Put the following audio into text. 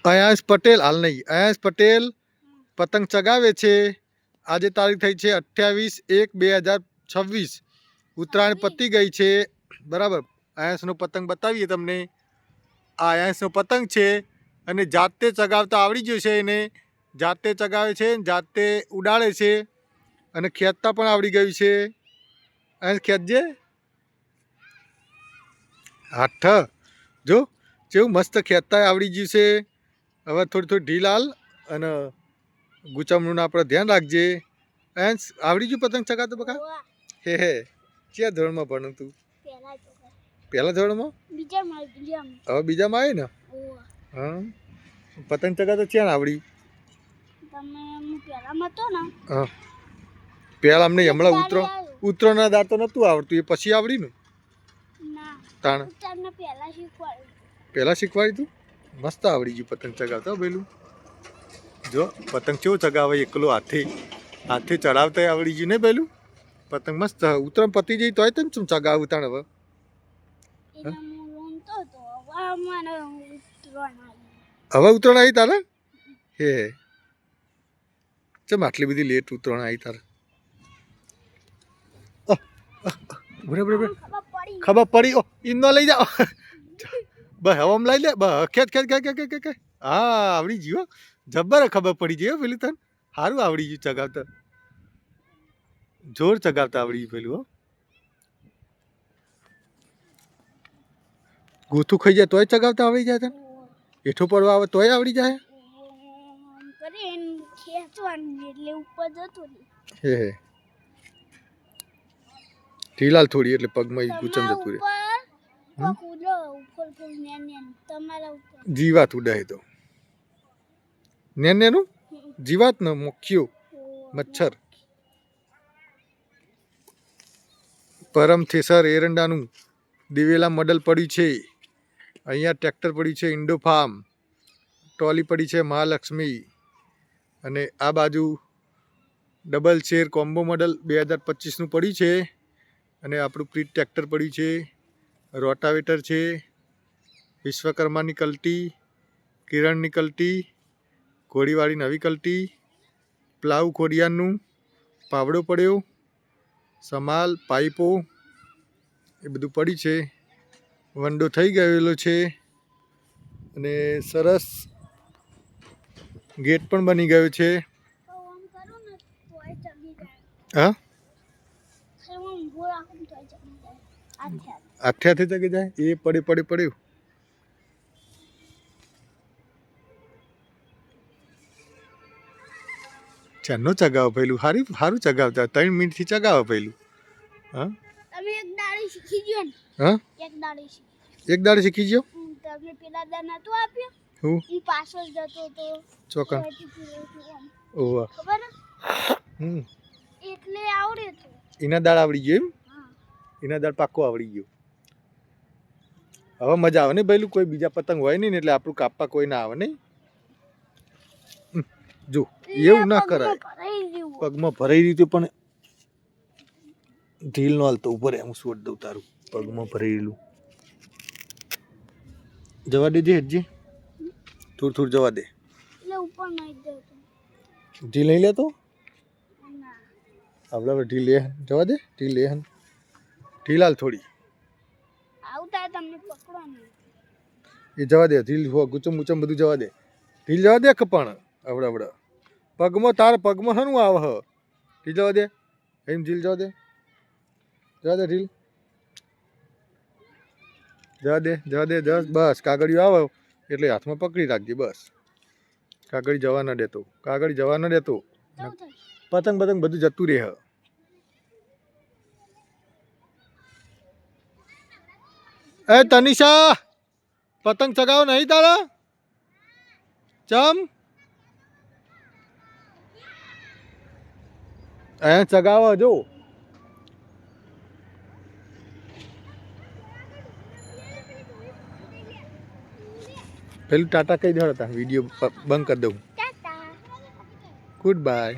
અયાંશ પટેલ હાલ નહીં અયાંશ પટેલ પતંગ ચગાવે છે. આજે તારીખ થઈ છે 28/1/2026. ઉત્તરાયણ પતી ગઈ છે બરાબર. અયાંશનો પતંગ બતાવીએ તમને. આ અયાંશનો પતંગ છે અને જાતે ચગાવતા આવડી ગયું છે એને. જાતે ચગાવે છે, જાતે ઉડાડે છે અને ખેંચતા પણ આવડી ગયું છે. અયાંશ ખેંચજે. હાથ જો જેવું મસ્ત ખેંચતા આવડી ગયું છે. હવે થોડી ઢીલ હાલ અને ગુચામણું આપણે ધ્યાન રાખજે. અંશ આવડી ગયું પતંગ ચગાવતો બકા? હે ક્યાં ધોરણમાં ભણું તું? પહેલા ધોરણમાં? હવે બીજામાં આવી ને? હા પતંગ ચગાવતો ક્યાં આવડી? હા પહેલા અમને હમણાં ઉતરોના દાર તો નતું આવડતું, એ પછી આવડી ને? તાણ પહેલા શીખવાડી તું? મસ્ત આવડી ગયું પતંગ ચગાવતા પેલું. જો પતંગ કેવું ચગાવે એકલો હાથે ચડાવતા આવડી ગયું ને પેલું. પતંગ મસ્ત ઉતરાણ પતી જઈ તોય તને શું ચગાવું તાણ હવે? હવે ઉતરાણ આવી તારે? હે ચમ આટલી બધી લેટ ઉતરાણ આવી તારે? બરાબર ખબર પડી. ઓ ઇનો લઈ જાઓ બસ હવામાં લઈ લે. બસ ખેંચ ખેંચ ખેંચ ખેંચ ખેંચ. હા આવડી ગયું. જબ્બર ખબર પડી ગઈ પેલું તને. સારું આવડી ગયું ચગાવતા. જોર ચગાવતા આવડી ગયું પેલું. હો ગોથું ખાઈ જાય તોય ચગાવતા આવડી જાય તને? હેઠો પડવા આવે તોય આવડી જાય? હે ઢીલાલ થોડી એટલે પગમાં ગુચમ જતું રહે. જીવાત ઉડાય તો નેનું જીવાત ને મોખ્યો મચ્છર. પરમ થેસર એરંડાનું દિવેલા મોડલ પડ્યું છે. અહીંયા ટ્રેક્ટર પડ્યું છે ઇન્ડો ફાર્મ. ટ્રોલી પડી છે મહાલક્ષ્મી. અને આ બાજુ ડબલ શેર કોમ્બો મોડલ 2025નું પડ્યું છે. અને આપણું પ્રીત ટ્રેક્ટર પડ્યું છે. રોટાવેટર છે. વિશ્વકર્માની કલ્ટી, કિરણની કલ્ટી, ઘોડીવાળી નવી કલ્ટી, પ્લાવ ખોડિયાનું પાવડો પડ્યો, સમાલ પાઇપો એ બધું પડી છે. વંડો થઈ ગયેલો છે અને સરસ ગેટ પણ બની ગયો છે. હા આઠ્યાથી ચગી જાય એ પડ્યું. ચાનો ચગાવો પેલું સારું ચગાવતા 3 મિનિટથી ચગાવો પેલું. હા હા એક દાડે શીખી ગયો. હું ચોકન ઓવા એના દાળ આવડી ગયો એમ? એના દાળ પાક્કો આવડી ગયો. હવે મજા આવે ને પેલું કોઈ બીજા પતંગ હોય નહીં ને એટલે આપણું કાપવા કોઈ ના આવે નહીં. જો એવું ના કરાય. પગમાં ભરાઈ રહ્યું પણ ઢીલ નો હાલતો ઉપર હું છોડ દઉં તારું. પગમાં ભરાઈ રહેલું જવા દેજે હેજી. થોડું જવા દે. ઢીલ નહીં લેતો આપણે ઢીલ લે જવા દે. ઢીલ લે ઢીલ હાલ થોડી. એ જવા દે ઢીલ ગુચમ બધું જવા દે. ઢીલ જવા દે પણ આવડે પગમાં તાર પગમાં શાનું આવે હ? ઢીલ જવા દે. એમ ઢીલ જવા દે ઢીલ જવા દે બસ. કાગળિયો આવે એટલે હાથમાં પકડી રાખજે બસ. કાગળી જવા ન દેતો. પતંગ બધું જતું રહે. એ તનિષા પતંગ ચગાવો નહીં તારા? ચમ ચગાવો જો. પેલું ટાટા કહી દો. વિડીયો બંધ કરી દઉં. Good bye.